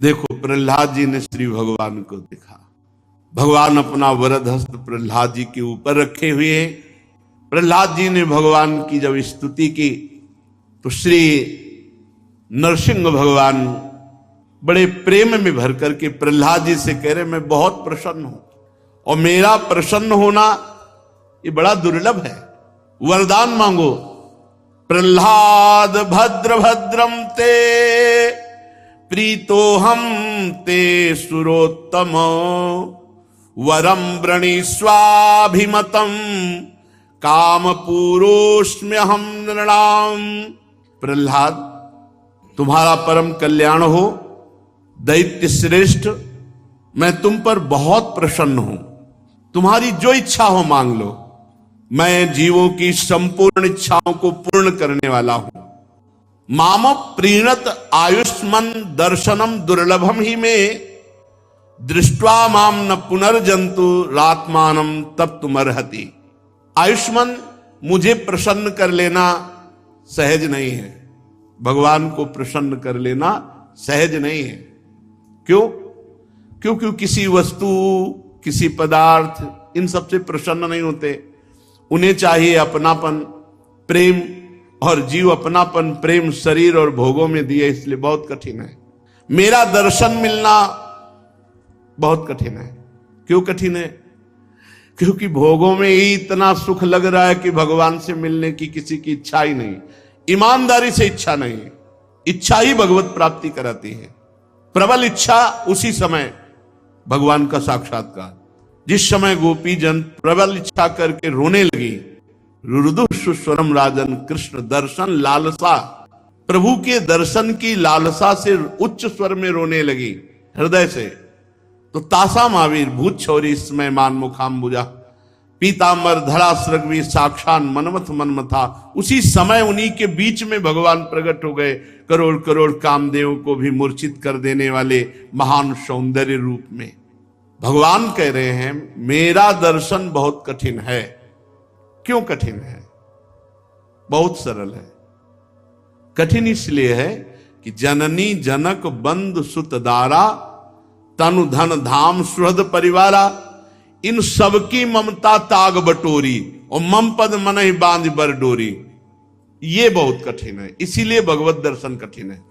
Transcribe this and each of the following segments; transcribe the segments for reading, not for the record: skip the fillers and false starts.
देखो, प्रहलाद जी ने श्री भगवान को देखा। भगवान अपना वरद हस्त प्रहलाद जी के ऊपर रखे हुए हैं। प्रहलाद जी ने भगवान की जब स्तुति की तो श्री नरसिंह भगवान बड़े प्रेम में भर करके प्रहलाद जी से कह रहे, मैं बहुत प्रसन्न हूं, और मेरा प्रसन्न होना ये बड़ा दुर्लभ है, वरदान मांगो। प्रहलाद भद्र भद्रम ते प्रीतो हम ते सुरोत्तम वरम वृणीस्वाभिमतम काम पूरोस्म्य हम नृणाम। प्रहलाद, तुम्हारा परम कल्याण हो, दैत्य श्रेष्ठ, मैं तुम पर बहुत प्रसन्न हूं। तुम्हारी जो इच्छा हो मांग लो, मैं जीवों की संपूर्ण इच्छाओं को पूर्ण करने वाला हूं। माम प्रीणत आयुष्मन दर्शनम दुर्लभम ही में दृष्ट्वा माम न पुनर्जंतु रात्मानम तब तुमर्हति। आयुष्मन, मुझे प्रसन्न कर लेना सहज नहीं है। भगवान को प्रसन्न कर लेना सहज नहीं है। क्यों? क्योंकि किसी वस्तु, किसी पदार्थ, इन सबसे प्रसन्न नहीं होते। उन्हें चाहिए अपनापन, प्रेम, और जीव अपनापन, प्रेम शरीर और भोगों में दिए, इसलिए बहुत कठिन है। मेरा दर्शन मिलना बहुत कठिन है। क्यों कठिन है? क्योंकि भोगों में ही इतना सुख लग रहा है कि भगवान से मिलने की किसी की इच्छा ही नहीं, ईमानदारी से इच्छा नहीं। इच्छा ही भगवत प्राप्ति कराती है। प्रबल इच्छा उसी समय भगवान का साक्षात्कार। जिस समय गोपी जन प्रबल इच्छा करके रोने लगी, रुरुदु सुस्वरम राजन कृष्ण दर्शन लालसा, प्रभु के दर्शन की लालसा से उच्च स्वर में रोने लगी हृदय से। तो तासा महावीर भूत छोरी स्मय मान मुखाम्बुजा पीतांबर धरा सृगवी साक्षात मनमथ मनमथा। उसी समय उन्हीं के बीच में भगवान प्रकट हो गए, करोड़ करोड़ कामदेव को भी मूर्छित कर देने वाले महान सौंदर्य रूप में। भगवान कह रहे हैं, मेरा दर्शन बहुत कठिन है। क्यों कठिन है? बहुत सरल है। कठिन इसलिए है कि जननी जनक बंद सुत दारा तनु धन धाम सुहृद परिवारा, इन सबकी ममता ताग बटोरी और मम पद मन ही बांध बर डोरी। ये बहुत कठिन है, इसीलिए भगवत दर्शन कठिन है।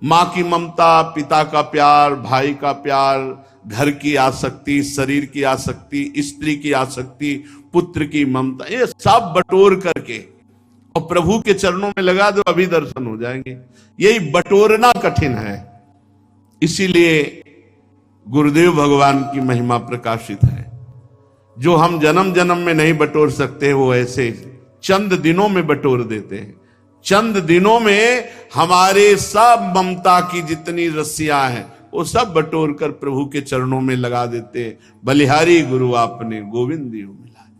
मां की ममता, पिता का प्यार, भाई का प्यार, घर की आसक्ति, शरीर की आसक्ति, स्त्री की आसक्ति, पुत्र की ममता, ये सब बटोर करके और प्रभु के चरणों में लगा दो, अभी दर्शन हो जाएंगे। यही बटोरना कठिन है। इसीलिए गुरुदेव भगवान की महिमा प्रकाशित है। जो हम जन्म जन्म में नहीं बटोर सकते, वो ऐसे चंद दिनों में बटोर देते हैं। चंद दिनों में हमारे सब ममता की जितनी रस्सियां हैं वो सब बटोर कर प्रभु के चरणों में लगा देते हैं। बलिहारी गुरु आपने गोविंद दियो मिला।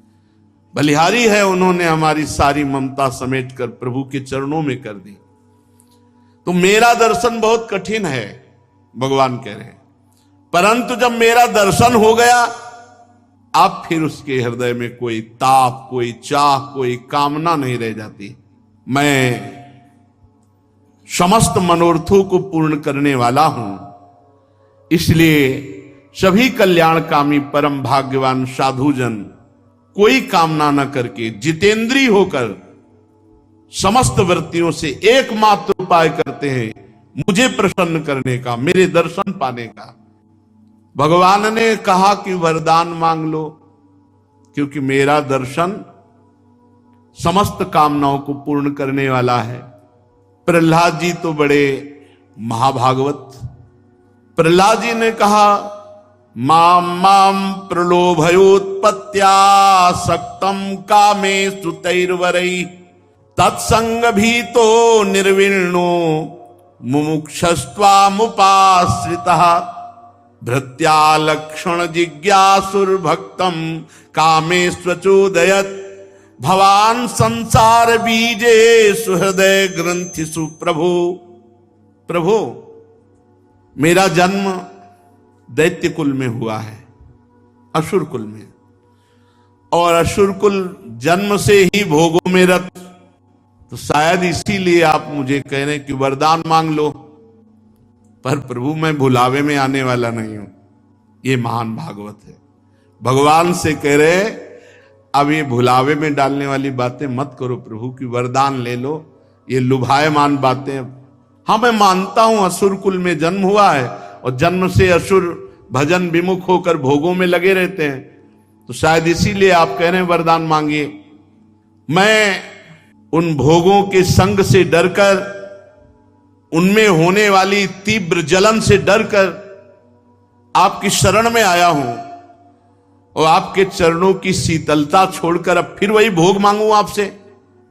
बलिहारी है, उन्होंने हमारी सारी ममता समेट कर प्रभु के चरणों में कर दी। तो मेरा दर्शन बहुत कठिन है, भगवान कह रहे हैं। परंतु जब मेरा दर्शन हो गया, अब फिर उसके हृदय में कोई ताप, कोई चाह, कोई कामना नहीं रह जाती। मैं समस्त मनोरथों को पूर्ण करने वाला हूं। इसलिए सभी कल्याणकामी परम भाग्यवान साधुजन कोई कामना न करके जितेंद्रिय होकर समस्त वृत्तियों से एकमात्र उपाय करते हैं, मुझे प्रसन्न करने का, मेरे दर्शन पाने का। भगवान ने कहा कि वरदान मांग लो, क्योंकि मेरा दर्शन समस्त कामनाओं को पूर्ण करने वाला है। प्रहलाद जी तो बड़े महाभागवत। प्रहलाद जी ने कहा, माम माम प्रलोभयोत्पत्त्या सक्तम कामे सुतैर्वरैः तत्संग भीतो निर्विण्णो मुमुक्षस्त्वामुपाश्रितः भृत्या लक्षण जिज्ञासुर्भक्तम कामेष्वचोदयत् भवान संसार बीजे सुहृदय ग्रंथिषु। प्रभु प्रभु, मेरा जन्म दैत्य कुल में हुआ है, असुर कुल में, और असुर कुल जन्म से ही भोगों में रत। तो शायद इसीलिए आप मुझे कह रहे हैं कि वरदान मांग लो। पर प्रभु मैं भुलावे में आने वाला नहीं हूं। ये महान भागवत है। भगवान से कह रहे अब ये भुलावे में डालने वाली बातें मत करो प्रभु, की वरदान ले लो, ये लुभायमान बातें। हाँ मैं मानता हूं असुर कुल में जन्म हुआ है और जन्म से असुर भजन विमुख होकर भोगों में लगे रहते हैं, तो शायद इसीलिए आप कह रहे हैं वरदान मांगिए। मैं उन भोगों के संग से डरकर, उनमें होने वाली तीव्र जलन से डरकर आपकी शरण में आया हूं और आपके चरणों की शीतलता छोड़कर अब फिर वही भोग मांगू आपसे?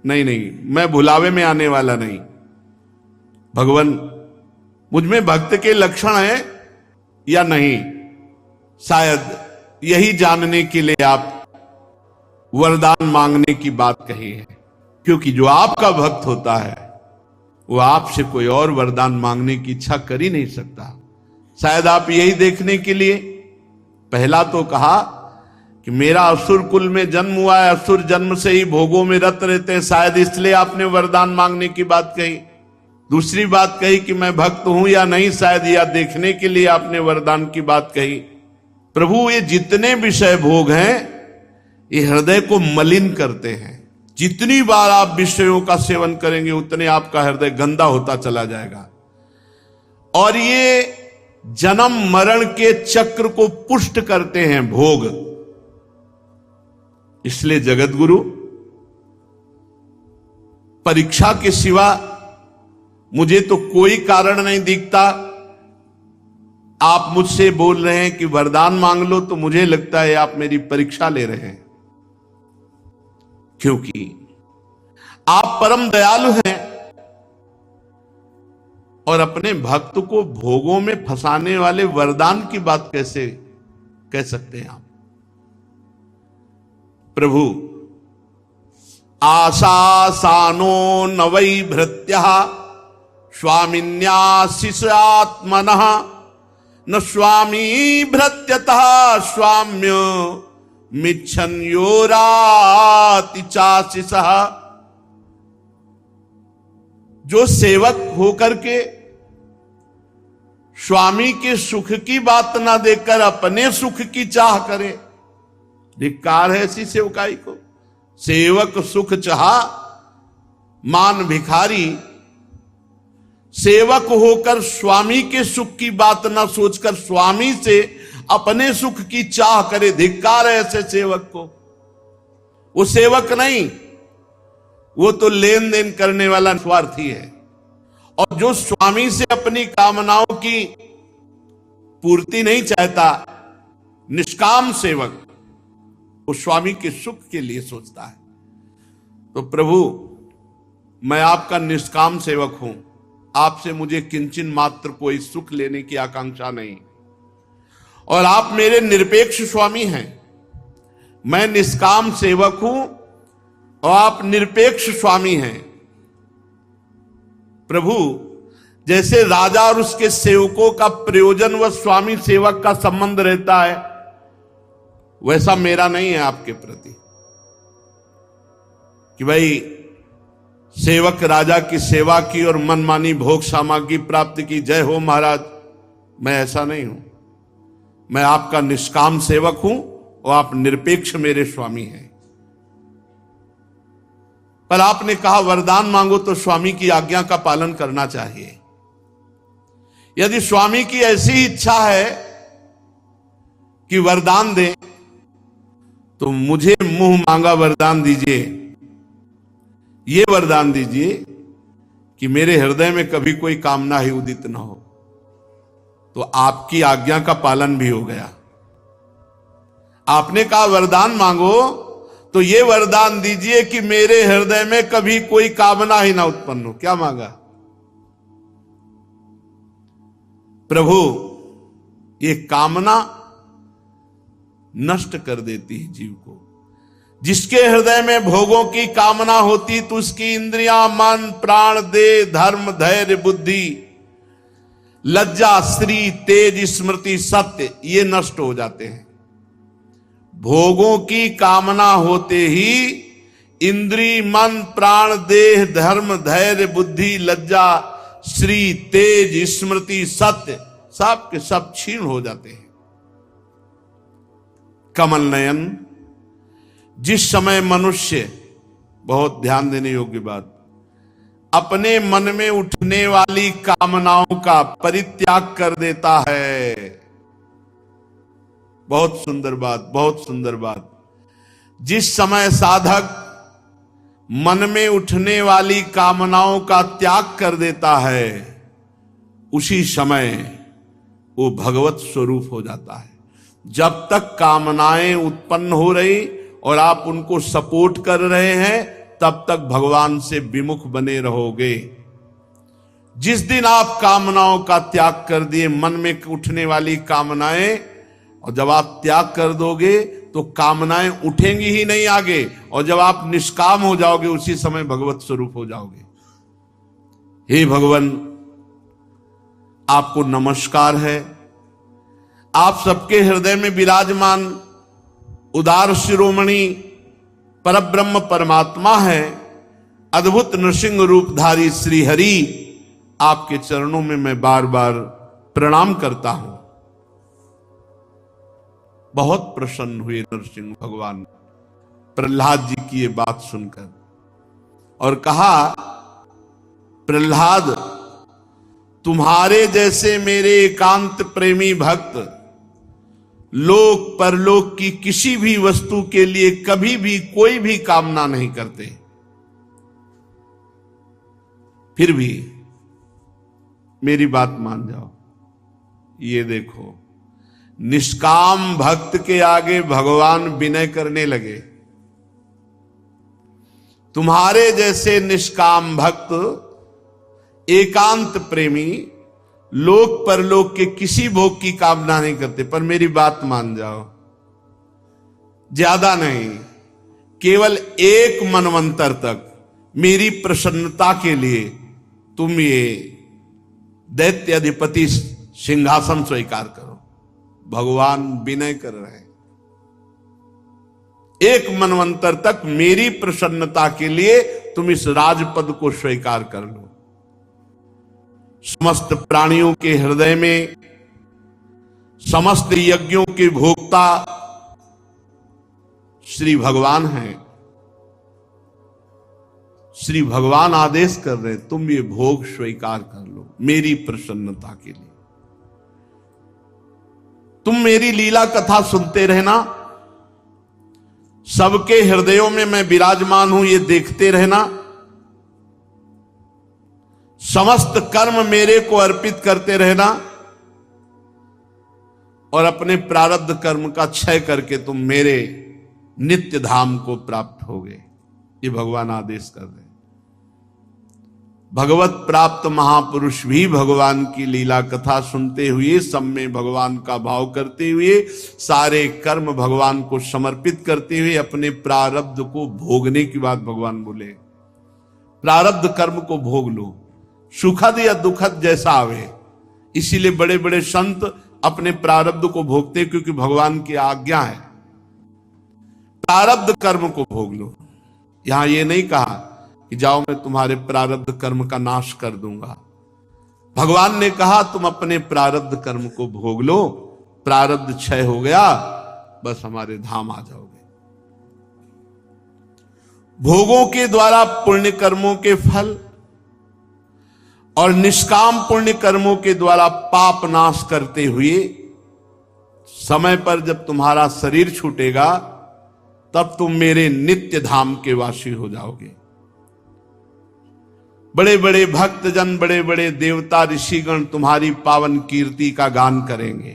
नहीं नहीं, मैं भुलावे में आने वाला नहीं। भगवान मुझ में भक्त के लक्षण है या नहीं, शायद यही जानने के लिए आप वरदान मांगने की बात कही है। क्योंकि जो आपका भक्त होता है वो आपसे कोई और वरदान मांगने की इच्छा कर ही नहीं सकता। शायद आप यही देखने के लिए पहला तो कहा कि मेरा असुर कुल में जन्म हुआ है, असुर जन्म से ही भोगों में रत रहते हैं, शायद इसलिए आपने वरदान मांगने की बात कही। दूसरी बात कही कि मैं भक्त हूं या नहीं, शायद यह देखने के लिए आपने वरदान की बात कही। प्रभु ये जितने विषय भोग हैं ये हृदय को मलिन करते हैं। जितनी बार आप विषयों का सेवन करेंगे उतने आपका हृदय गंदा होता चला जाएगा और ये जन्म मरण के चक्र को पुष्ट करते हैं भोग। इसलिए जगत गुरु परीक्षा के सिवा मुझे तो कोई कारण नहीं दिखता। आप मुझसे बोल रहे हैं कि वरदान मांग लो, तो मुझे लगता है आप मेरी परीक्षा ले रहे हैं, क्योंकि आप परम दयालु हैं और अपने भक्त को भोगों में फंसाने वाले वरदान की बात कैसे कह सकते हैं आप? प्रभु आशासानो न वै भृत्यः स्वामिन्याशिषात्मनः न स्वामी भृत्यतः स्वाम्य मिच्छन्योराति चाशिषः। जो सेवक होकर के स्वामी के सुख की बात ना देकर अपने सुख की चाह करे, धिक्कार है ऐसी सेवकाई को। सेवक सुख चाहा मान भिखारी, सेवक होकर स्वामी के सुख की बात ना सोचकर स्वामी से अपने सुख की चाह करे, धिक्कार है ऐसे सेवक को। वो सेवक नहीं, वो तो लेन देन करने वाला स्वार्थी है। और जो स्वामी से अपनी कामनाओं की पूर्ति नहीं चाहता, निष्काम सेवक, वो स्वामी के सुख के लिए सोचता है। तो प्रभु मैं आपका निष्काम सेवक हूं, आपसे मुझे किंचन मात्र कोई सुख लेने की आकांक्षा नहीं, और आप मेरे निरपेक्ष स्वामी हैं। मैं निष्काम सेवक हूं और आप निरपेक्ष स्वामी हैं। प्रभु जैसे राजा और उसके सेवकों का प्रयोजन व स्वामी सेवक का संबंध रहता है, वैसा मेरा नहीं है आपके प्रति कि भाई सेवक राजा की सेवा की और मनमानी भोग सामग्री प्राप्त की, जय हो महाराज। मैं ऐसा नहीं हूं। मैं आपका निष्काम सेवक हूं और आप निरपेक्ष मेरे स्वामी हैं। पर आपने कहा वरदान मांगो तो स्वामी की आज्ञा का पालन करना चाहिए। यदि स्वामी की ऐसी इच्छा है कि वरदान दें, तो मुझे मुंह मांगा वरदान दीजिए। ये वरदान दीजिए कि मेरे हृदय में कभी कोई कामना ही उदित न हो, तो आपकी आज्ञा का पालन भी हो गया। आपने कहा वरदान मांगो, तो ये वरदान दीजिए कि मेरे हृदय में कभी कोई कामना ही ना उत्पन्न हो। क्या मांगा? प्रभु ये कामना नष्ट कर देती है जीव को। जिसके हृदय में भोगों की कामना होती तो उसकी इंद्रियां, मन, प्राण, देह, धर्म, धैर्य, बुद्धि, लज्जा, श्री, तेज, स्मृति, सत्य, ये नष्ट हो जाते हैं। भोगों की कामना होते ही इंद्री, मन, प्राण, देह, धर्म, धैर्य, बुद्धि, लज्जा, श्री तेज स्मृति सत्य सब के सब क्षीण हो जाते हैं। कमल नयन, जिस समय मनुष्य, बहुत ध्यान देने योग्य बात, अपने मन में उठने वाली कामनाओं का परित्याग कर देता है, बहुत सुंदर बात, बहुत सुंदर बात। जिस समय साधक मन में उठने वाली कामनाओं का त्याग कर देता है, उसी समय वो भगवत स्वरूप हो जाता है। जब तक कामनाएं उत्पन्न हो रही और आप उनको सपोर्ट कर रहे हैं, तब तक भगवान से विमुख बने रहोगे। जिस दिन आप कामनाओं का त्याग कर दिए, मन में उठने वाली कामनाएं, और जब आप त्याग कर दोगे तो कामनाएं उठेंगी ही नहीं आगे, और जब आप निष्काम हो जाओगे उसी समय भगवत स्वरूप हो जाओगे। हे भगवान, आपको नमस्कार है। आप सबके हृदय में विराजमान उदार शिरोमणि परब्रह्म परमात्मा है, अद्भुत नृसिंह रूपधारी श्री हरि, आपके चरणों में मैं बार बार प्रणाम करता हूं। बहुत प्रसन्न हुए नरसिंह भगवान प्रहलाद जी की ये बात सुनकर, और कहा, प्रहलाद, तुम्हारे जैसे मेरे एकांत प्रेमी भक्त लोक परलोक की किसी भी वस्तु के लिए कभी भी कोई भी कामना नहीं करते, फिर भी मेरी बात मान जाओ। ये देखो, निष्काम भक्त के आगे भगवान विनय करने लगे। तुम्हारे जैसे निष्काम भक्त एकांत प्रेमी लोक परलोक के किसी भोग की कामना नहीं करते, पर मेरी बात मान जाओ, ज्यादा नहीं, केवल एक मनवंतर तक मेरी प्रसन्नता के लिए तुम ये दैत्य अधिपति सिंहासन स्वीकार करो। भगवान विनय कर रहे हैं, एक मनवंतर तक मेरी प्रसन्नता के लिए तुम इस राजपद को स्वीकार कर लो। समस्त प्राणियों के हृदय में समस्त यज्ञों के भोक्ता श्री भगवान हैं। श्री भगवान आदेश कर रहे, तुम ये भोग स्वीकार कर लो मेरी प्रसन्नता के लिए। तुम मेरी लीला कथा सुनते रहना, सबके हृदयों में मैं विराजमान हूं ये देखते रहना, समस्त कर्म मेरे को अर्पित करते रहना, और अपने प्रारब्ध कर्म का क्षय करके तुम मेरे नित्य धाम को प्राप्त होगे। ये भगवान आदेश कर रहे। भगवत प्राप्त महापुरुष भी भगवान की लीला कथा सुनते हुए, सब में भगवान का भाव करते हुए, सारे कर्म भगवान को समर्पित करते हुए अपने प्रारब्ध को भोगने की बात भगवान बोले। प्रारब्ध कर्म को भोग लो, सुखद या दुखद जैसा आवे। इसीलिए बड़े बड़े संत अपने प्रारब्ध को भोगते, क्योंकि भगवान की आज्ञा है प्रारब्ध कर्म को भोग लो। यहां ये नहीं कहा कि जाओ मैं तुम्हारे प्रारब्ध कर्म का नाश कर दूंगा। भगवान ने कहा तुम अपने प्रारब्ध कर्म को भोग लो, प्रारब्ध क्षय हो गया, बस हमारे धाम आ जाओगे। भोगों के द्वारा पुण्य कर्मों के फल और निष्काम पुण्य कर्मों के द्वारा पाप नाश करते हुए, समय पर जब तुम्हारा शरीर छूटेगा तब तुम मेरे नित्य धाम के वासी हो जाओगे। बड़े बड़े भक्तजन, बड़े बड़े देवता ऋषिगण तुम्हारी पावन कीर्ति का गान करेंगे।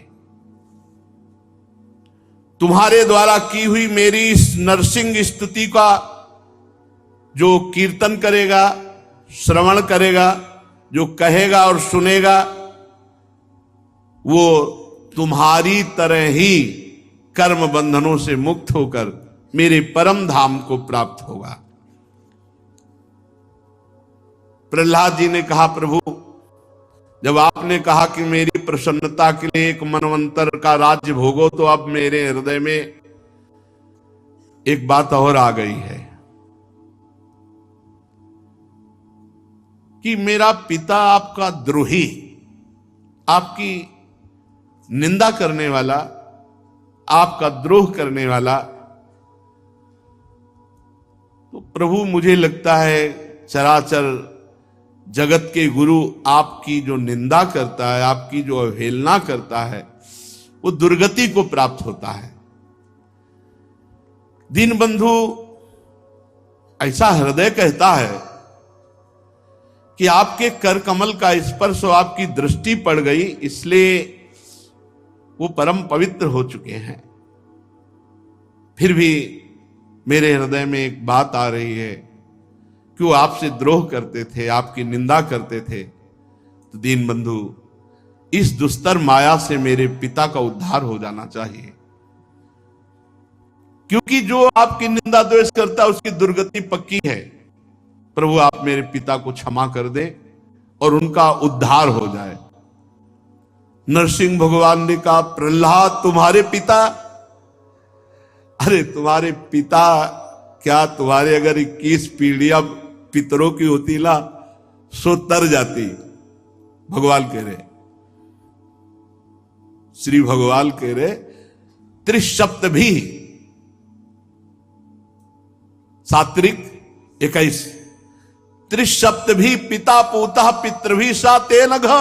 तुम्हारे द्वारा की हुई मेरी इस नरसिंह स्तुति का जो कीर्तन करेगा, श्रवण करेगा, जो कहेगा और सुनेगा, वो तुम्हारी तरह ही कर्म बंधनों से मुक्त होकर मेरे परम धाम को प्राप्त होगा। प्रहलाद जी ने कहा, प्रभु जब आपने कहा कि मेरी प्रसन्नता के लिए एक मनवंतर का राज्य भोगो, तो अब मेरे हृदय में एक बात और आ गई है कि मेरा पिता आपका द्रोही, आपकी निंदा करने वाला, आपका द्रोह करने वाला, तो प्रभु मुझे लगता है चराचर जगत के गुरु आपकी जो निंदा करता है, आपकी जो अवहेलना करता है, वो दुर्गति को प्राप्त होता है। दीनबंधु ऐसा हृदय कहता है कि आपके कर कमल का स्पर्श और आपकी दृष्टि पड़ गई, इसलिए वो परम पवित्र हो चुके हैं। फिर भी मेरे हृदय में एक बात आ रही है कि वो आपसे द्रोह करते थे, आपकी निंदा करते थे। तो दीनबंधु, इस दुस्तर माया से मेरे पिता का उद्धार हो जाना चाहिए, क्योंकि जो आपकी निंदा द्वेष करता है उसकी दुर्गति पक्की है। प्रभु आप मेरे पिता को क्षमा कर दें और उनका उद्धार हो जाए। नरसिंह भगवान ने कहा, प्रहलाद तुम्हारे पिता, अरे तुम्हारे पिता क्या, तुम्हारे अगर 21 पीढ़ियां पितरों की होती ना, सो तर जाती। भगवान कह रहे, श्री भगवान कह रहे, त्रिशप्त भी सात्विक 21, त्रिशप्त भी पिता पूता पितृ भी सा तेन घ।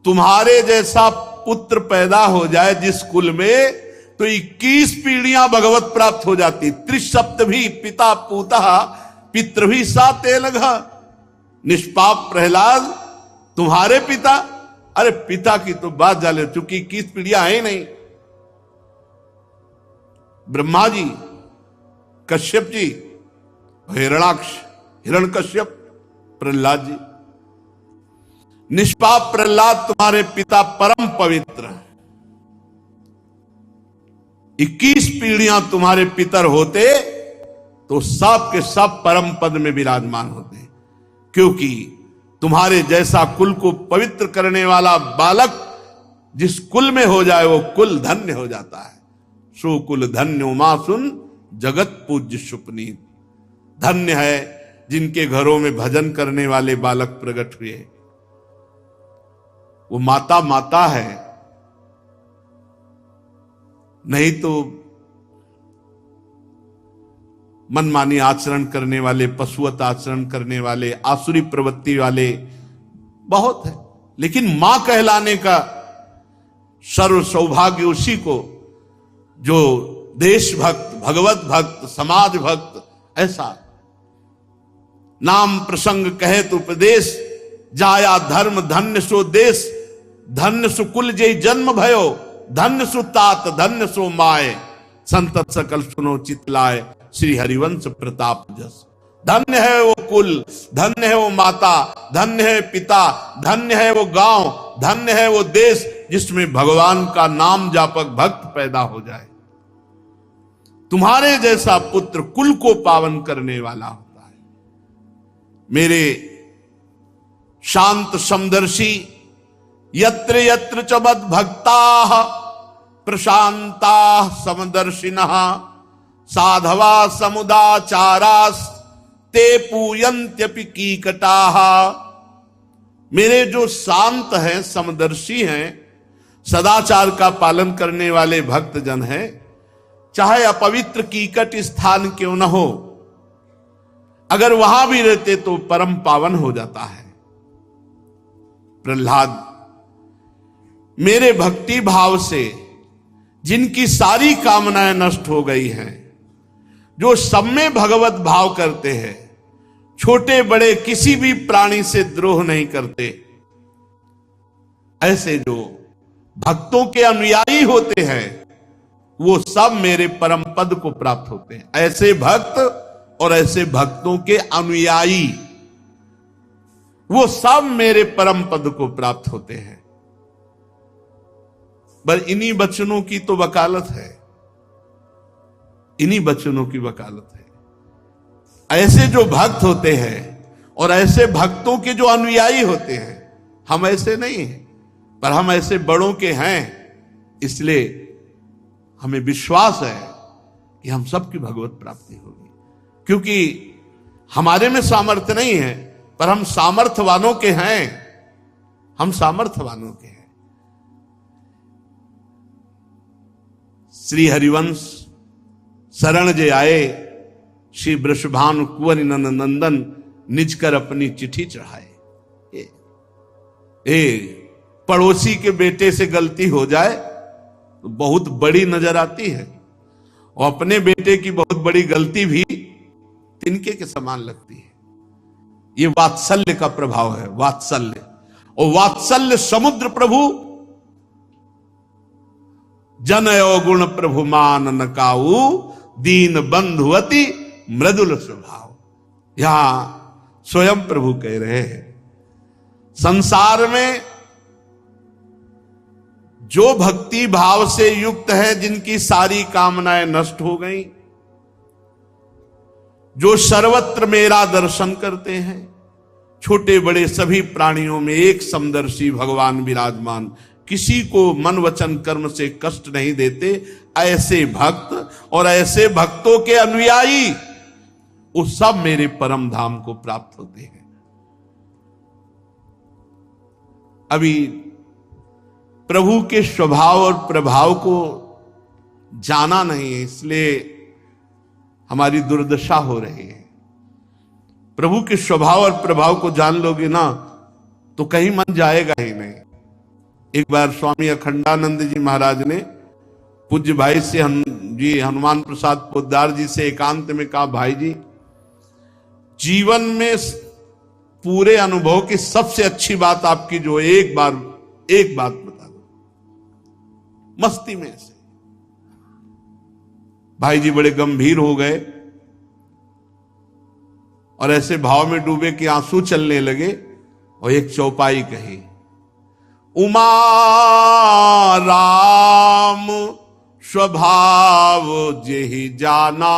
तुम्हारे जैसा पुत्र पैदा हो जाए जिस कुल में, तो 21 पीढ़ियां भगवत प्राप्त हो जाती। त्रिशप्त भी पिता पूता पितृ भी सा तेन घ। निष्पाप प्रहलाद तुम्हारे पिता, अरे पिता की तो बात जाले, चूंकि 21 पीढ़ियां है नहीं। ब्रह्मा जी, कश्यप जी, हिरणाक्ष हिरण्यकश्यप, प्रहलाद जी। निष्पाप प्रहलाद तुम्हारे पिता परम पवित्र, 21 पीढ़ियां तुम्हारे पितर होते तो सब के सब परम पद में विराजमान होते, क्योंकि तुम्हारे जैसा कुल को पवित्र करने वाला बालक जिस कुल में हो जाए वो कुल धन्य हो जाता है। सो कुल धन्य उमा सुन जगत पूज्य सुपनीत। धन्य है जिनके घरों में भजन करने वाले बालक प्रकट हुए। वो माता माता है, नहीं तो मनमानी आचरण करने वाले, पशुवत आचरण करने वाले, आसुरी प्रवृत्ति वाले बहुत है। लेकिन मां कहलाने का सर्व सौभाग्य उसी को जो देशभक्त, भगवत भक्त, समाज भक्त, ऐसा नाम प्रसंग कहे तो उपदेश, जाया धर्म धन्य सो देश, धन्य सु कुल जय जन्म भयो, धन्य सु तात धन्य सो माए, संतत सकल सुनो चितलाए, श्री हरिवंश प्रताप जस। धन्य है वो कुल, धन्य है वो माता, धन्य है पिता, धन्य है वो गांव, धन्य है वो देश जिसमें भगवान का नाम जापक भक्त पैदा हो जाए। तुम्हारे जैसा पुत्र कुल को पावन करने वाला होता है। मेरे शांत समदर्शी, यत्र यत्र च मद भक्ताः प्रशांताः समदर्शिनः साधवा समुदाचारास् ते पूयन्त्यपि कीकटाः। मेरे जो शांत हैं, समदर्शी हैं, सदाचार का पालन करने वाले भक्तजन हैं, चाहे अपवित्र कीकट स्थान क्यों न हो, अगर वहां भी रहते तो परम पावन हो जाता है। प्रहलाद, मेरे भक्ति भाव से जिनकी सारी कामनाएं नष्ट हो गई हैं, जो सब में भगवत भाव करते हैं, छोटे बड़े किसी भी प्राणी से द्रोह नहीं करते, ऐसे जो भक्तों के अनुयायी होते हैं, वो सब मेरे परम पद को प्राप्त होते हैं। ऐसे भक्त और ऐसे भक्तों के अनुयायी, वो सब मेरे परम पद को प्राप्त होते हैं। बस इन्हीं वचनों की तो वकालत है, इन्हीं वचनों की वकालत है। ऐसे जो भक्त होते हैं और ऐसे भक्तों के जो अनुयायी होते हैं, हम ऐसे नहीं हैं, पर हम ऐसे बड़ों के हैं, इसलिए हमें विश्वास है कि हम सबकी भगवत प्राप्ति होगी। क्योंकि हमारे में सामर्थ्य नहीं है, पर हम सामर्थ्यवानों के हैं, हम सामर्थ्यवानों के हैं। श्री हरिवंश शरण जे आए, श्री वृषभानु कुंवर नंदन निज कर अपनी चिट्ठी चढ़ाए। पड़ोसी के बेटे से गलती हो जाए तो बहुत बड़ी नजर आती है, और अपने बेटे की बहुत बड़ी गलती भी तिनके के समान लगती है। ये वात्सल्य का प्रभाव है, वात्सल्य। और वात्सल्य समुद्र प्रभु जन अवगुण प्रभु मान न काऊ, दीन बंधुवती मृदुल स्वभाव। यहां स्वयं प्रभु कह रहे हैं, संसार में जो भक्ति भाव से युक्त है, जिनकी सारी कामनाएं नष्ट हो गई, जो सर्वत्र मेरा दर्शन करते हैं, छोटे बड़े सभी प्राणियों में एक समदर्शी भगवान विराजमान, किसी को मन वचन कर्म से कष्ट नहीं देते, ऐसे भक्त और ऐसे भक्तों के अनुयायी वो सब मेरे परम धाम को प्राप्त होते हैं। अभी प्रभु के स्वभाव और प्रभाव को जाना नहीं है, इसलिए हमारी दुर्दशा हो रही है। प्रभु के स्वभाव और प्रभाव को जान लोगे ना तो कहीं मन जाएगा ही नहीं। एक बार स्वामी अखंडानंद जी महाराज ने पूज्य भाई से जी हनुमान प्रसाद पोद्दार जी से एकांत में कहा, भाई जी जीवन में पूरे अनुभव की सबसे अच्छी बात आपकी जो एक बात बता दो। मस्ती में से भाई जी बड़े गंभीर हो गए और ऐसे भाव में डूबे कि आंसू चलने लगे, और एक चौपाई कही, उमा राम स्वभाव जेहि जाना,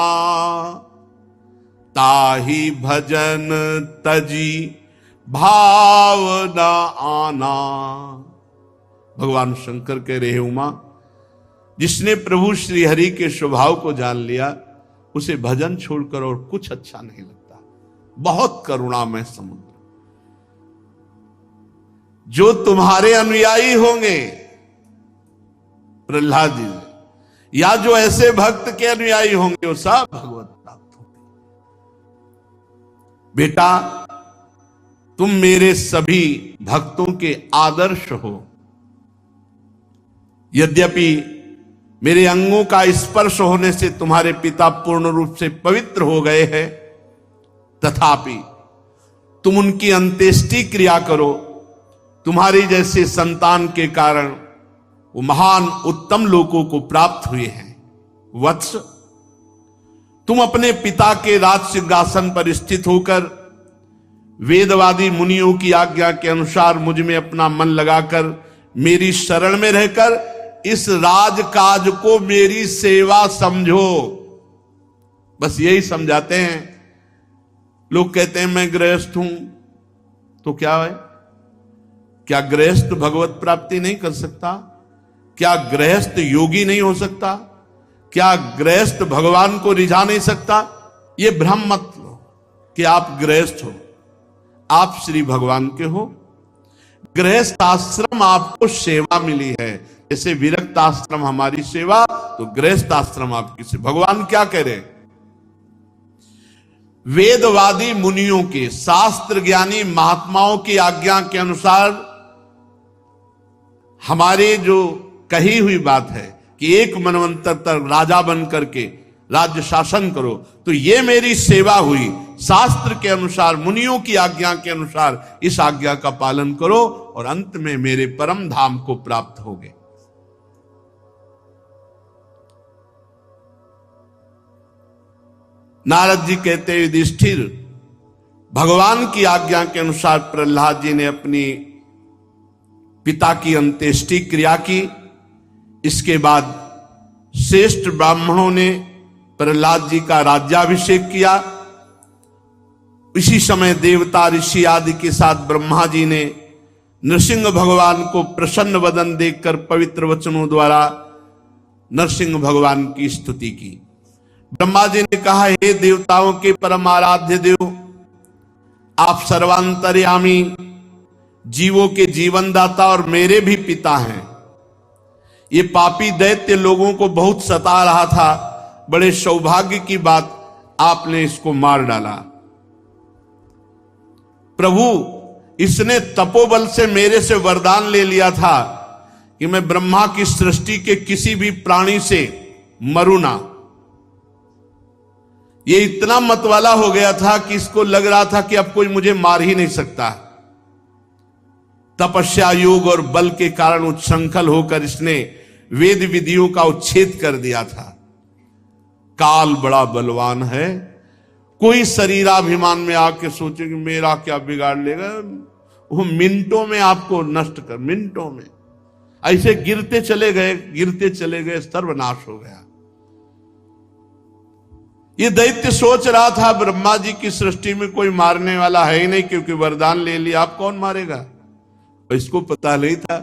ताहि भजन तजी भाव न आना। भगवान शंकर कह रहे, उमा जिसने प्रभु श्री हरि के स्वभाव को जान लिया, उसे भजन छोड़कर और कुछ अच्छा नहीं लगता। बहुत करुणामय समुद्र। जो तुम्हारे अनुयायी होंगे प्रहलाद जी, या जो ऐसे भक्त के अनुयायी होंगे, वो सब भगवत प्राप्त होंगे। बेटा तुम मेरे सभी भक्तों के आदर्श हो। यद्यपि मेरे अंगों का स्पर्श होने से तुम्हारे पिता पूर्ण रूप से पवित्र हो गए हैं, तथापि तुम उनकी अंत्येष्टि क्रिया करो। तुम्हारी जैसे संतान के कारण वो महान उत्तम लोकों को प्राप्त हुए हैं। वत्स, तुम अपने पिता के राज सिंहासन पर स्थित होकर वेदवादी मुनियों की आज्ञा के अनुसार मुझ में अपना मन लगाकर मेरी शरण में रहकर इस राजकाज को मेरी सेवा समझो। बस यही समझाते हैं। लोग कहते हैं मैं गृहस्थ हूं, तो क्या है? क्या गृहस्थ भगवत प्राप्ति नहीं कर सकता? क्या गृहस्थ योगी नहीं हो सकता? क्या गृहस्थ भगवान को रिझा नहीं सकता? ये भ्रम मत लो कि आप गृहस्थ हो। आप श्री भगवान के हो। गृहस्थ आश्रम आपको सेवा मिली है, जैसे विरक्त आश्रम हमारी सेवा, तो गृहस्थ आश्रम आपकी सेवा। भगवान क्या कह रहे? वेदवादी मुनियों के, शास्त्र ज्ञानी महात्माओं की आज्ञा के अनुसार हमारे जो कही हुई बात है कि एक मनवंतर तक राजा बन करके राज्य शासन करो, तो ये मेरी सेवा हुई। शास्त्र के अनुसार, मुनियों की आज्ञा के अनुसार इस आज्ञा का पालन करो और अंत में मेरे परम धाम को प्राप्त होगे। नारद जी कहते युधिष्ठिर, भगवान की आज्ञा के अनुसार प्रहलाद जी ने अपनी पिता की अंत्येष्टि क्रिया की। इसके बाद श्रेष्ठ ब्राह्मणों ने प्रहलाद जी का राज्याभिषेक किया। इसी समय देवता, ऋषि आदि के साथ ब्रह्मा जी ने नरसिंह भगवान को प्रसन्न वदन देखकर पवित्र वचनों द्वारा नरसिंह भगवान की स्तुति की। ब्रह्मा जी ने कहा, हे देवताओं के परम आराध्य देव, आप सर्वांतर्यामी, जीवों के जीवनदाता और मेरे भी पिता हैं। ये पापी दैत्य लोगों को बहुत सता रहा था। बड़े सौभाग्य की बात, आपने इसको मार डाला। प्रभु, इसने तपोबल से मेरे से वरदान ले लिया था कि मैं ब्रह्मा की सृष्टि के किसी भी प्राणी से मरू ना। ये इतना मतवाला हो गया था कि इसको लग रहा था कि अब कोई मुझे मार ही नहीं सकता। तपस्या, योग और बल के कारण उच्छृंखल होकर इसने वेद विधियों का उच्छेद कर दिया था। काल बड़ा बलवान है। कोई शरीराभिमान में आके सोचे कि मेरा क्या बिगाड़ लेगा, वो मिनटों में आपको नष्ट कर, मिनटों में ऐसे गिरते चले गए, सर्वनाश हो गया। ये दैत्य सोच रहा था ब्रह्मा जी की सृष्टि में कोई मारने वाला है ही नहीं, क्योंकि वरदान ले लिया, आप कौन मारेगा। इसको पता नहीं था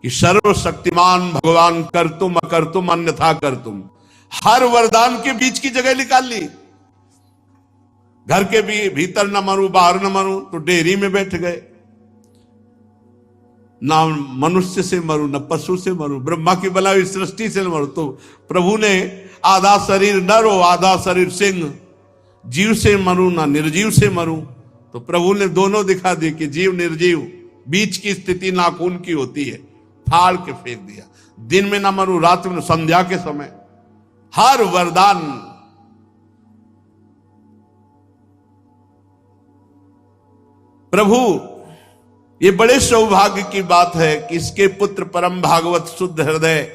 कि सर्वशक्तिमान भगवान कर्तुम अकर्तुम अन्यथा कर्तुम, हर वरदान के बीच की जगह निकाल ली। घर के भी भीतर न मरूं, बाहर न मरूं, तो डेयरी में बैठ गए। ना मनुष्य से मरूं, न पशु से मरूं, ब्रह्मा की बनाई सृष्टि से मरूं। तो प्रभु ने आधा शरीर नर हो, आधा शरीर सिंह, जीव से मरूं ना निर्जीव से मरूं। तो प्रभु ने दोनों दिखा दिए कि जीव निर्जीव बीच की स्थिति नाखून की होती है, फाड़ के फेंक दिया। दिन में ना मरूं, रात में, संध्या के समय, हर वरदान। प्रभु, ये बड़े सौभाग्य की बात है कि इसके पुत्र परम भागवत शुद्ध हृदय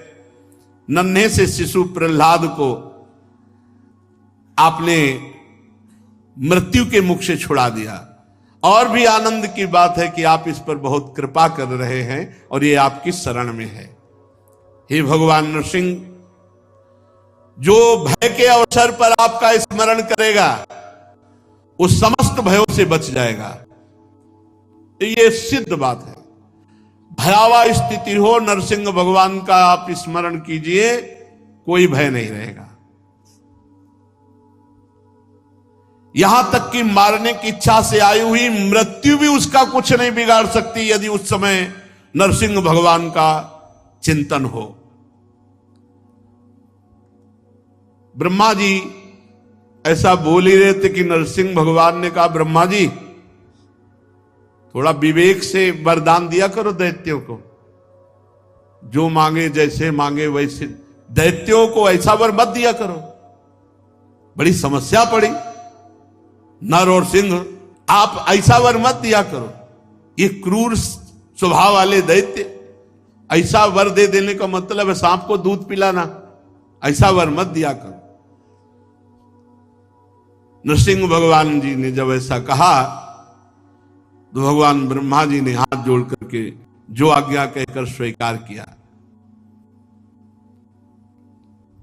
नन्हे से शिशु प्रहलाद को आपने मृत्यु के मुख से छुड़ा दिया। और भी आनंद की बात है कि आप इस पर बहुत कृपा कर रहे हैं और ये आपकी शरण में है। हे भगवान नृसिंह, जो भय के अवसर पर आपका स्मरण करेगा वो समस्त भयों से बच जाएगा। ये सिद्ध बात है। भयावह स्थिति हो, नरसिंह भगवान का आप स्मरण कीजिए, कोई भय नहीं रहेगा। यहां तक कि मारने की इच्छा से आई हुई मृत्यु भी उसका कुछ नहीं बिगाड़ सकती, यदि उस समय नरसिंह भगवान का चिंतन हो। ब्रह्मा जी ऐसा बोल ही रहे थे कि नरसिंह भगवान ने कहा, ब्रह्मा जी थोड़ा विवेक से वरदान दिया करो दैत्यों को, जो मांगे जैसे मांगे वैसे। दैत्यों को ऐसा वर मत दिया करो, बड़ी समस्या पड़ी। नर और सिंह, आप ऐसा वर मत दिया करो। ये क्रूर स्वभाव वाले दैत्य, ऐसा वर दे देने का मतलब है सांप को दूध पिलाना। ऐसा वर मत दिया करो। नरसिंह भगवान जी ने जब ऐसा कहा तो भगवान ब्रह्मा जी ने हाथ जोड़ करके जो आज्ञा कहकर स्वीकार किया।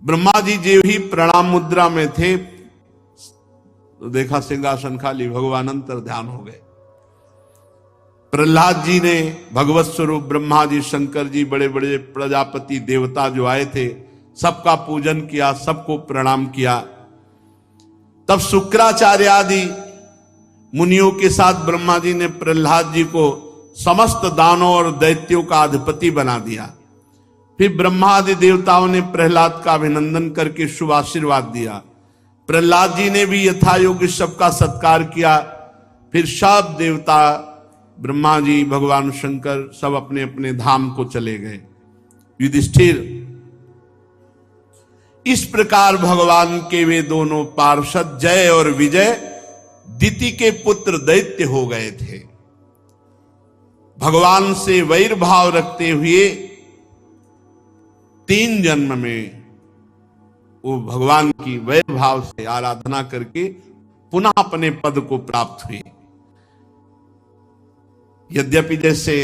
ब्रह्मा जी जो ही प्रणाम मुद्रा में थे तो देखा सिंहासन खाली, भगवान अंतर ध्यान हो गए। प्रहलाद जी ने भगवत स्वरूप ब्रह्मा जी, शंकर जी, बड़े बड़े प्रजापति देवता जो आए थे, सबका पूजन किया, सबको प्रणाम किया। तब शुक्राचार्य आदि मुनियों के साथ ब्रह्मा जी ने प्रहलाद जी को समस्त दानों और दैत्यों का अधिपति बना दिया। फिर ब्रह्मा आदि देवताओं ने प्रहलाद का अभिनंदन करके शुभ आशीर्वाद दिया। प्रहलाद जी ने भी यथा योग्य सबका सत्कार किया। फिर सब देवता, ब्रह्मा जी, भगवान शंकर, सब अपने अपने धाम को चले गए। युधिष्ठिर, इस प्रकार भगवान के वे दोनों पार्षद जय और विजय दिति के पुत्र दैत्य हो गए थे। भगवान से वैर भाव रखते हुए 3 जन्म में वो भगवान की वैर भाव से आराधना करके पुनः अपने पद को प्राप्त हुए। यद्यपि जैसे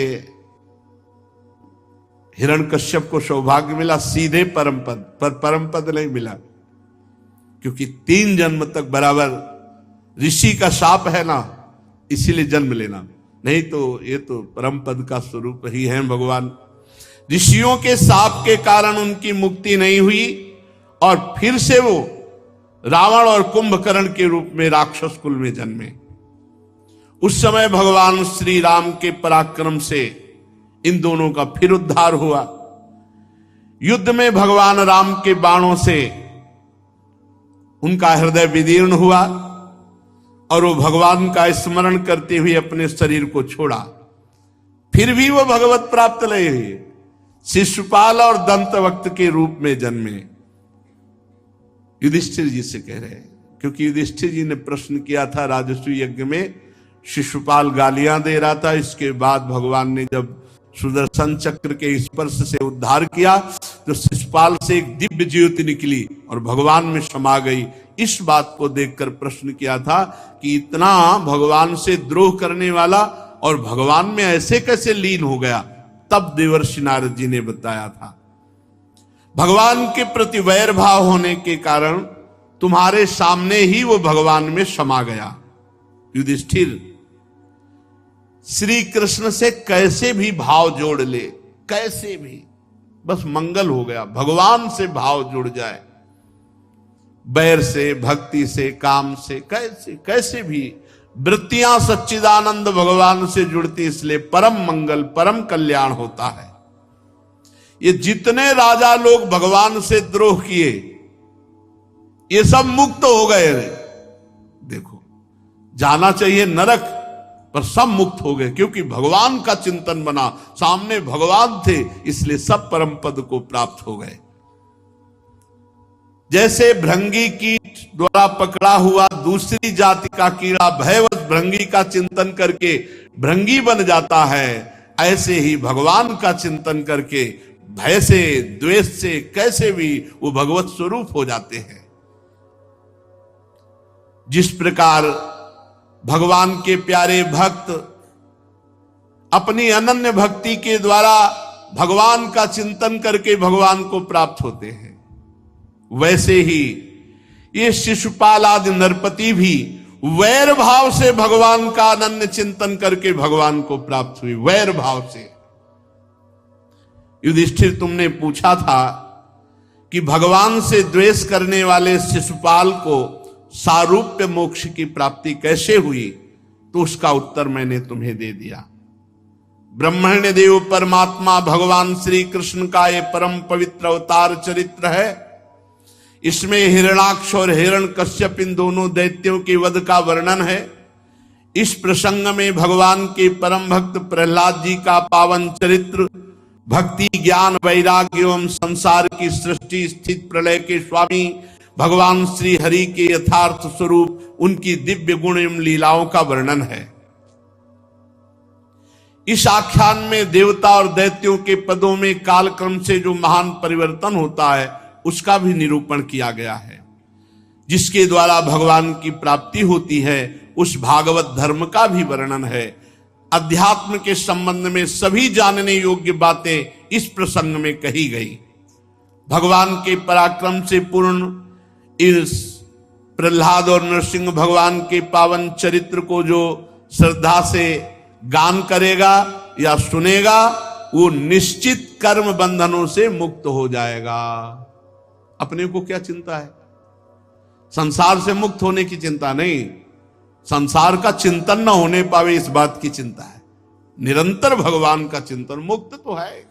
हिरण्यकश्यप को सौभाग्य मिला सीधे परम पद, पर परम पद नहीं मिला, क्योंकि 3 जन्म तक बराबर ऋषि का शाप है ना, इसीलिए जन्म लेना। नहीं तो ये तो परम पद का स्वरूप ही है भगवान। ऋषियों के शाप के कारण उनकी मुक्ति नहीं हुई और फिर से वो रावण और कुंभकर्ण के रूप में राक्षस कुल में जन्मे। उस समय भगवान श्री राम के पराक्रम से इन दोनों का फिर उद्धार हुआ। युद्ध में भगवान राम के बाणों से उनका हृदय विदीर्ण हुआ और वो भगवान का स्मरण करते हुए अपने शरीर को छोड़ा। फिर भी वो भगवत प्राप्त लय हुए शिशुपाल और दंतवक्त के रूप में जन्मे। युधिष्ठिर जी से कह रहे हैं, क्योंकि युधिष्ठिर जी ने प्रश्न किया था राजस्व यज्ञ में, शिशुपाल गालियां दे रहा था। इसके बाद भगवान ने जब सुदर्शन चक्र के स्पर्श से उद्धार किया तो शिशुपाल से एक दिव्य ज्योति निकली और भगवान में समा गई। इस बात को देखकर प्रश्न किया था कि इतना भगवान से द्रोह करने वाला और भगवान में ऐसे कैसे लीन हो गया। तब देवर्षि नारद जी ने बताया था, भगवान के प्रति वैर भाव होने के कारण तुम्हारे सामने ही वो भगवान में समा गया। युधिष्ठिर श्री कृष्ण से कैसे भी भाव जोड़ ले, कैसे भी, बस मंगल हो गया। भगवान से भाव जुड़ जाए, बैर से, भक्ति से, काम से, कैसे कैसे भी वृत्तियां सच्चिदानंद भगवान से जुड़ती, इसलिए परम मंगल परम कल्याण होता है। ये जितने राजा लोग भगवान से द्रोह किए ये सब मुक्त हो गए। देखो, जाना चाहिए नरक पर सब मुक्त हो गए, क्योंकि भगवान का चिंतन बना, सामने भगवान थे, इसलिए सब परम पद को प्राप्त हो गए। जैसे भृंगी कीट द्वारा पकड़ा हुआ दूसरी जाति का कीड़ा भयवश भृंगी का चिंतन करके भृंगी बन जाता है, ऐसे ही भगवान का चिंतन करके भय से, द्वेष से, कैसे भी वो भगवत स्वरूप हो जाते हैं। जिस प्रकार भगवान के प्यारे भक्त अपनी अनन्य भक्ति के द्वारा भगवान का चिंतन करके भगवान को प्राप्त होते हैं, वैसे ही ये शिशुपाल आदि नरपति भी वैर भाव से भगवान का अनन्य चिंतन करके भगवान को प्राप्त हुई, वैर भाव से। युधिष्ठिर, तुमने पूछा था कि भगवान से द्वेष करने वाले शिशुपाल को सारूप्य मोक्ष की प्राप्ति कैसे हुई, तो उसका उत्तर मैंने तुम्हें दे दिया। ब्रह्मण्य देव परमात्मा भगवान श्री कृष्ण का ये परम पवित्र अवतार चरित्र है। इसमें हिरणाक्ष और हिरण्यकश्यप इन दोनों दैत्यों के वध का वर्णन है। इस प्रसंग में भगवान के परम भक्त प्रहलाद जी का पावन चरित्र, भक्ति, ज्ञान, वैराग्य एवं संसार की सृष्टि स्थिति प्रलय के स्वामी भगवान श्री हरि के यथार्थ स्वरूप, उनकी दिव्य गुण एवं लीलाओं का वर्णन है। इस आख्यान में देवता और दैत्यों के पदों में कालक्रम से जो महान परिवर्तन होता है उसका भी निरूपण किया गया है। जिसके द्वारा भगवान की प्राप्ति होती है उस भागवत धर्म का भी वर्णन है। अध्यात्म के संबंध में सभी जानने योग्य बातें इस प्रसंग में कही गई। भगवान के पराक्रम से पूर्ण इस प्रहलाद और नरसिंह भगवान के पावन चरित्र को जो श्रद्धा से गान करेगा या सुनेगा, वो निश्चित कर्म बंधनों से मुक्त हो जाएगा। अपने को क्या चिंता है? संसार से मुक्त होने की चिंता नहीं, संसार का चिंतन न होने पावे इस बात की चिंता है। निरंतर भगवान का चिंतन, मुक्त तो है।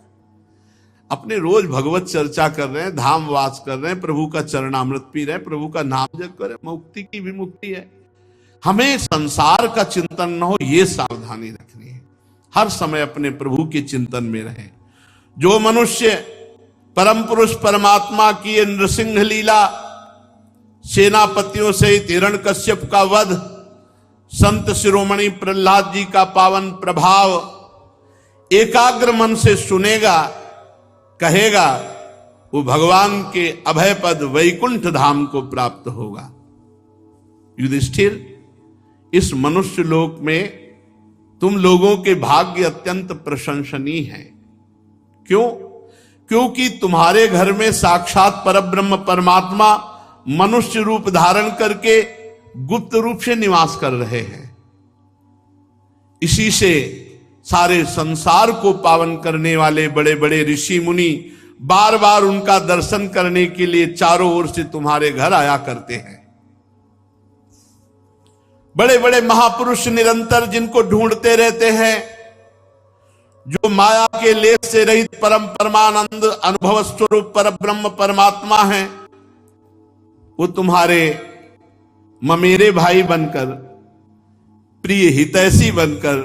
अपने रोज भगवत चर्चा कर रहे हैं, धाम वास कर रहे हैं, प्रभु का चरणामृत पी रहे हैं, प्रभु का नाम जप कर रहे हैं, मुक्ति की भी मुक्ति है। हमें संसार का चिंतन न हो, ये सावधानी रखनी है। हर समय अपने प्रभु के चिंतन में रहें। जो मनुष्य परम पुरुष परमात्मा की नृसिंह लीला, सेनापतियों सहित हिरण्यकश्यप का वध, संत शिरोमणि प्रहलाद जी का पावन प्रभाव एकाग्र मन से सुनेगा, कहेगा, वो भगवान के अभय पद वैकुंठ धाम को प्राप्त होगा। युधिष्ठिर, इस मनुष्य लोक में तुम लोगों के भाग्य अत्यंत प्रशंसनीय है। क्यों? क्योंकि तुम्हारे घर में साक्षात परब्रह्म परमात्मा मनुष्य रूप धारण करके गुप्त रूप से निवास कर रहे हैं। इसी से सारे संसार को पावन करने वाले बड़े बड़े ऋषि मुनि बार बार उनका दर्शन करने के लिए चारों ओर से तुम्हारे घर आया करते हैं। बड़े बड़े महापुरुष निरंतर जिनको ढूंढते रहते हैं, जो माया के लेस से रहित परम परमानंद अनुभव स्वरूप पर ब्रह्म परमात्मा हैं, वो तुम्हारे ममेरे भाई बनकर, प्रिय हितैषी बनकर,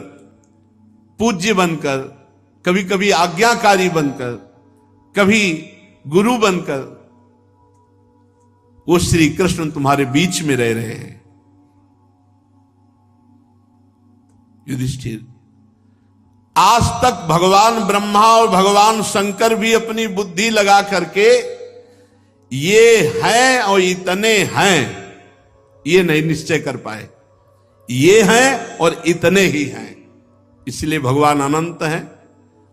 पूज्य बनकर, कभी कभी आज्ञाकारी बनकर, कभी गुरु बनकर, वो श्री कृष्ण तुम्हारे बीच में रह रहे हैं। युधिष्ठिर, आज तक भगवान ब्रह्मा और भगवान शंकर भी अपनी बुद्धि लगा करके ये हैं और इतने हैं ये नहीं निश्चय कर पाए। ये हैं और इतने ही हैं, इसलिए भगवान अनंत हैं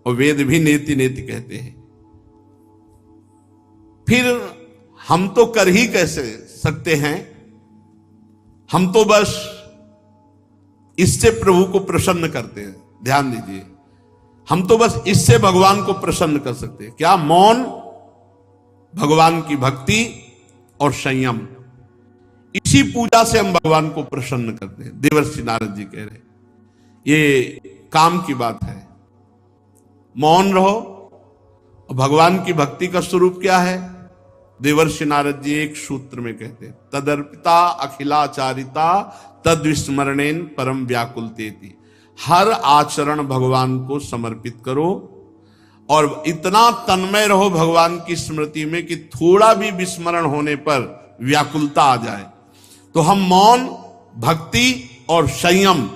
और वेद भी नेति नेति कहते हैं। फिर हम तो कर ही कैसे सकते हैं? हम तो बस इससे प्रभु को प्रसन्न करते हैं। ध्यान दीजिए, हम तो बस इससे भगवान को प्रसन्न कर सकते हैं। क्या? मौन, भगवान की भक्ति और संयम, इसी पूजा से हम भगवान को प्रसन्न करते हैं। देवर्षि नारद जी कह रहे, ये काम की बात है। मौन रहो। और भगवान की भक्ति का स्वरूप क्या है? देवर्षि नारद जी एक सूत्र में कहते हैं, तदर्पिता अखिलाचारिता तद विस्मरणेन परम व्याकुलतेति। हर आचरण भगवान को समर्पित करो और इतना तन्मय रहो भगवान की स्मृति में कि थोड़ा भी विस्मरण होने पर व्याकुलता आ जाए। तो हम मौन, भक्ति और संयम,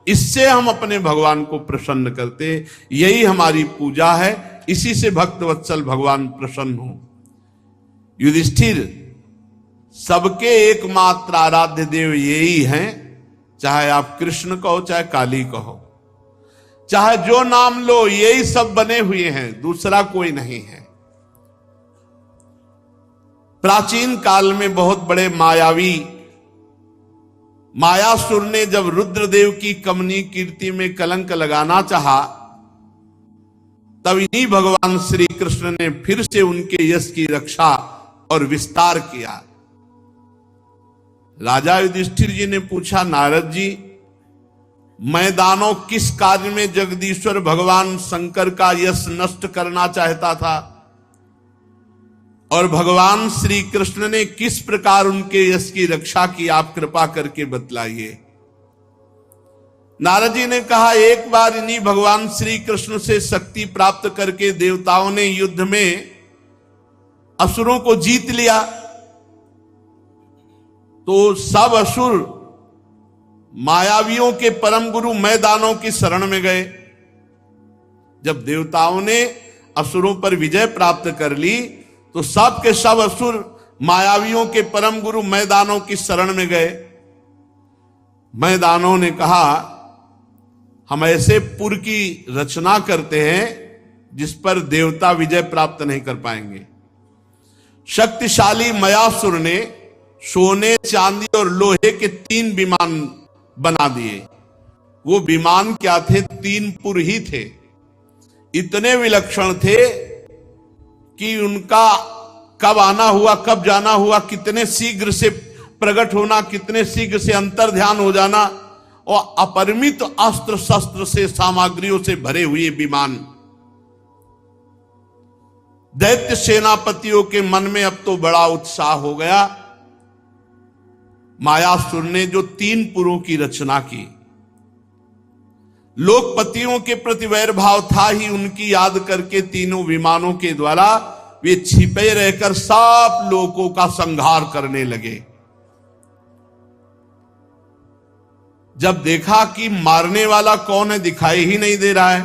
इससे हम अपने भगवान को प्रसन्न करते। यही हमारी पूजा है, इसी से भक्त वत्सल भगवान प्रसन्न हो। युधिष्ठिर, सबके एकमात्र आराध्य देव यही हैं, चाहे आप कृष्ण कहो चाहे काली कहो, चाहे जो नाम लो, यही सब बने हुए हैं, दूसरा कोई नहीं है। प्राचीन काल में बहुत बड़े मायावी मायासुर ने जब रुद्रदेव की कमनी कीर्ति में कलंक लगाना चाहा, तब इन्हीं भगवान श्री कृष्ण ने फिर से उनके यश की रक्षा और विस्तार किया। राजा युधिष्ठिर जी ने पूछा, नारद जी, मैं दानव किस कार्य में जगदीश्वर भगवान शंकर का यश नष्ट करना चाहता था और भगवान श्री कृष्ण ने किस प्रकार उनके यश की रक्षा की, आप कृपा करके बतलाइए। नारद जी ने कहा, एक बार इन्हीं भगवान श्री कृष्ण से शक्ति प्राप्त करके देवताओं ने युद्ध में असुरों को जीत लिया, तो सब असुर मायावियों के परम गुरु मैदानों की शरण में गए। जब देवताओं ने असुरों पर विजय प्राप्त कर ली, तो सब के सब असुर मायावियों के परम गुरु मैदानों की शरण में गए। मैदानों ने कहा, हम ऐसे पुर की रचना करते हैं जिस पर देवता विजय प्राप्त नहीं कर पाएंगे। शक्तिशाली मयासुर ने सोने, चांदी और लोहे के 3 विमान बना दिए। वो विमान क्या थे? 3 पुर ही थे। इतने विलक्षण थे कि उनका कब आना हुआ, कब जाना हुआ, कितने शीघ्र से प्रकट होना, कितने शीघ्र से अंतर ध्यान हो जाना, और अपरिमित अस्त्र शस्त्र से, सामग्रियों से भरे हुए विमान। दैत्य सेनापतियों के मन में अब तो बड़ा उत्साह हो गया। मायासुर ने जो 3 पुरों की रचना की, लोकपतियों के प्रति वैर भाव था ही, उनकी याद करके तीनों विमानों के द्वारा वे छिपे रहकर सब लोगों का संहार करने लगे। जब देखा कि मारने वाला कौन है दिखाई ही नहीं दे रहा है,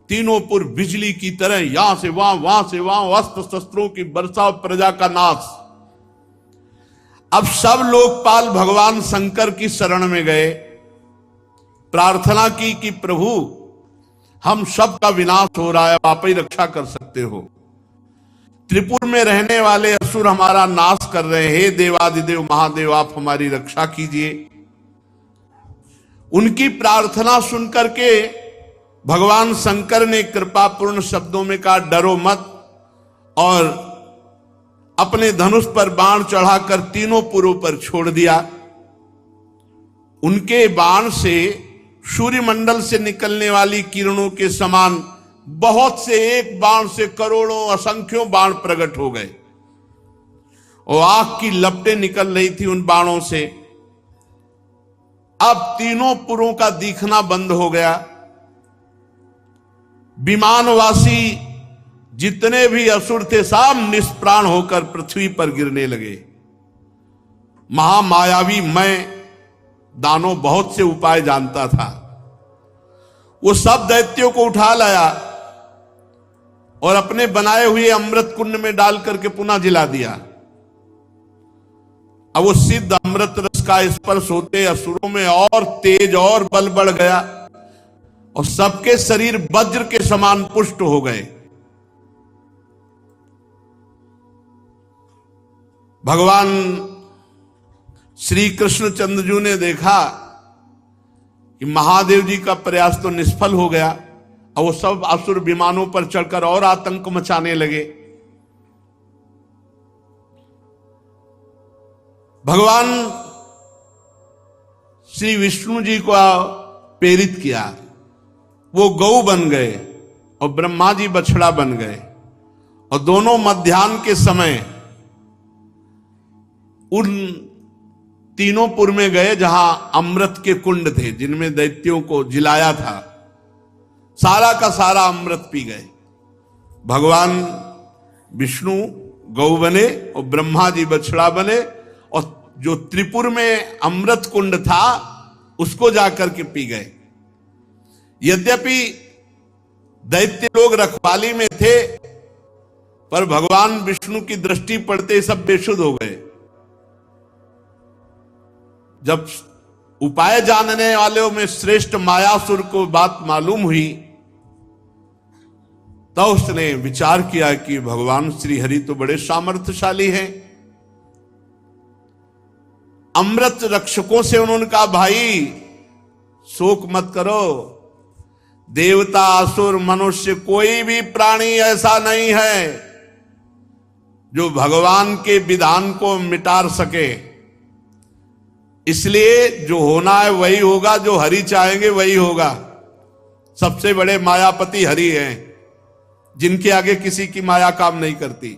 तीनों पुर बिजली की तरह यहां से वहां, वहां से वहां, अस्त्र शस्त्रों की वर्षा, प्रजा का नाश। अब सब लोकपाल भगवान शंकर की शरण में गए, प्रार्थना की कि प्रभु, हम सब का विनाश हो रहा है, आप ही रक्षा कर सकते हो। त्रिपुर में रहने वाले असुर हमारा नाश कर रहे हैं, हे देवादिदेव महादेव, आप हमारी रक्षा कीजिए। उनकी प्रार्थना सुनकर के भगवान शंकर ने कृपापूर्ण शब्दों में कहा, डरो मत, और अपने धनुष पर बाण चढ़ाकर तीनों पुरों पर छोड़ दिया। उनके बाण से सूर्यमंडल से निकलने वाली किरणों के समान बहुत से एक बाण से करोड़ों असंख्यों बाण प्रकट हो गए और आग की लपटें निकल रही थी उन बाणों से। अब तीनों पुरों का दिखना बंद हो गया। विमानवासी जितने भी असुर थे सब निष्प्राण होकर पृथ्वी पर गिरने लगे। महामायावी मैं दानव बहुत से उपाय जानता था, वो सब दैत्यों को उठा लाया और अपने बनाए हुए अमृत कुंड में डाल करके पुनः जिला दिया। अब वो सिद्ध अमृत रस का स्पर्श होते असुरों में और तेज और बल बढ़ गया और सबके शरीर वज्र के समान पुष्ट हो गए। भगवान श्री कृष्णचंद्र ने देखा कि महादेव जी का प्रयास तो निष्फल हो गया और वो सब असुर विमानों पर चढ़कर और आतंक मचाने लगे। भगवान श्री विष्णु जी को प्रेरित किया, वो गौ बन गए और ब्रह्मा जी बछड़ा बन गए और दोनों मध्याह्न के समय उन तीनों पुर में गए जहां अमृत के कुंड थे जिनमें दैत्यों को जिलाया था। सारा का सारा अमृत पी गए। भगवान विष्णु गौ बने और ब्रह्मा जी बछड़ा बने और जो त्रिपुर में अमृत कुंड था उसको जाकर के पी गए। यद्यपि दैत्य लोग रखवाली में थे पर भगवान विष्णु की दृष्टि पड़ते सब बेशुद्ध हो गए। जब उपाय जानने वालों में श्रेष्ठ मायासुर को बात मालूम हुई तो उसने विचार किया कि भगवान श्री हरि तो बड़े सामर्थ्यशाली हैं। अमृत रक्षकों से उन्होंने कहा, भाई शोक मत करो, देवता असुर मनुष्य कोई भी प्राणी ऐसा नहीं है जो भगवान के विधान को मिटा सके। इसलिए जो होना है वही होगा, जो हरि चाहेंगे वही होगा। सबसे बड़े मायापति हरि हैं जिनके आगे किसी की माया काम नहीं करती।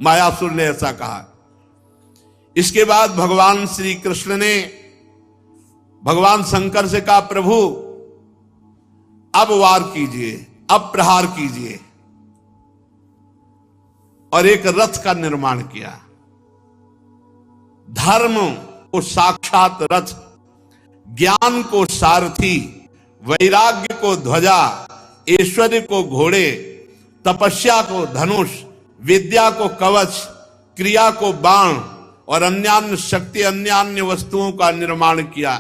मायासुर ने ऐसा कहा। इसके बाद भगवान श्री कृष्ण ने भगवान शंकर से कहा, प्रभु अब वार कीजिए, अब प्रहार कीजिए। और एक रथ का निर्माण किया। धर्म को साक्षात रथ, ज्ञान को सारथी, वैराग्य को ध्वजा, ऐश्वर्य को घोड़े, तपस्या को धनुष, विद्या को कवच, क्रिया को बाण और अन्यान्य शक्ति अन्यान्य वस्तुओं का निर्माण किया।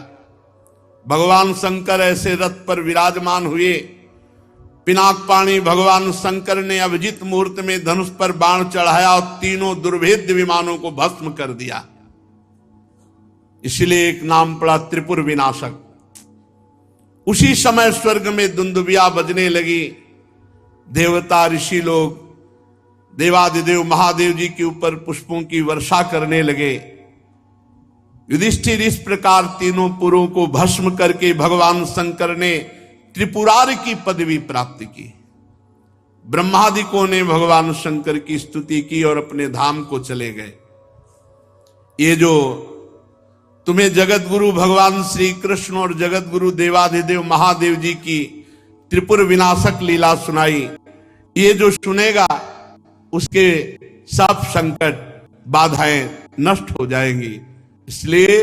भगवान शंकर ऐसे रथ पर विराजमान हुए। पिनाकपाणी भगवान शंकर ने अभिजीत मुहूर्त में धनुष पर बाण चढ़ाया और तीनों दुर्भेद्य विमानों को भस्म कर दिया। इसलिए एक नाम पड़ा त्रिपुर विनाशक। उसी समय स्वर्ग में दुंदुबिया बजने लगी। देवता ऋषि लोग देवादिदेव महादेव जी के ऊपर पुष्पों की वर्षा करने लगे। युधिष्ठिर इस प्रकार तीनों पुरों को भस्म करके भगवान शंकर ने त्रिपुरारि की पदवी प्राप्त की। ब्रह्मादिकों ने भगवान शंकर की स्तुति की और अपने धाम को चले गए। ये जो तुम्हें जगत गुरु भगवान श्री कृष्ण और जगत गुरु देवाधिदेव महादेव जी की त्रिपुर विनाशक लीला सुनाई, ये जो सुनेगा उसके सब संकट बाधाएं नष्ट हो जाएंगी। इसलिए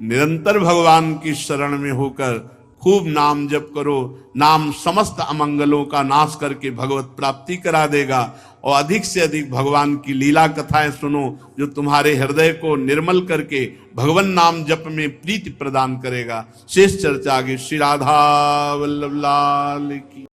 निरंतर भगवान की शरण में होकर खूब नाम जप करो। नाम समस्त अमंगलों का नाश करके भगवत प्राप्ति करा देगा। और अधिक से अधिक भगवान की लीला कथाएं सुनो जो तुम्हारे हृदय को निर्मल करके भगवान नाम जप में प्रीति प्रदान करेगा। शेष चर्चा आगे। श्री राधा वल्लभ लाल की।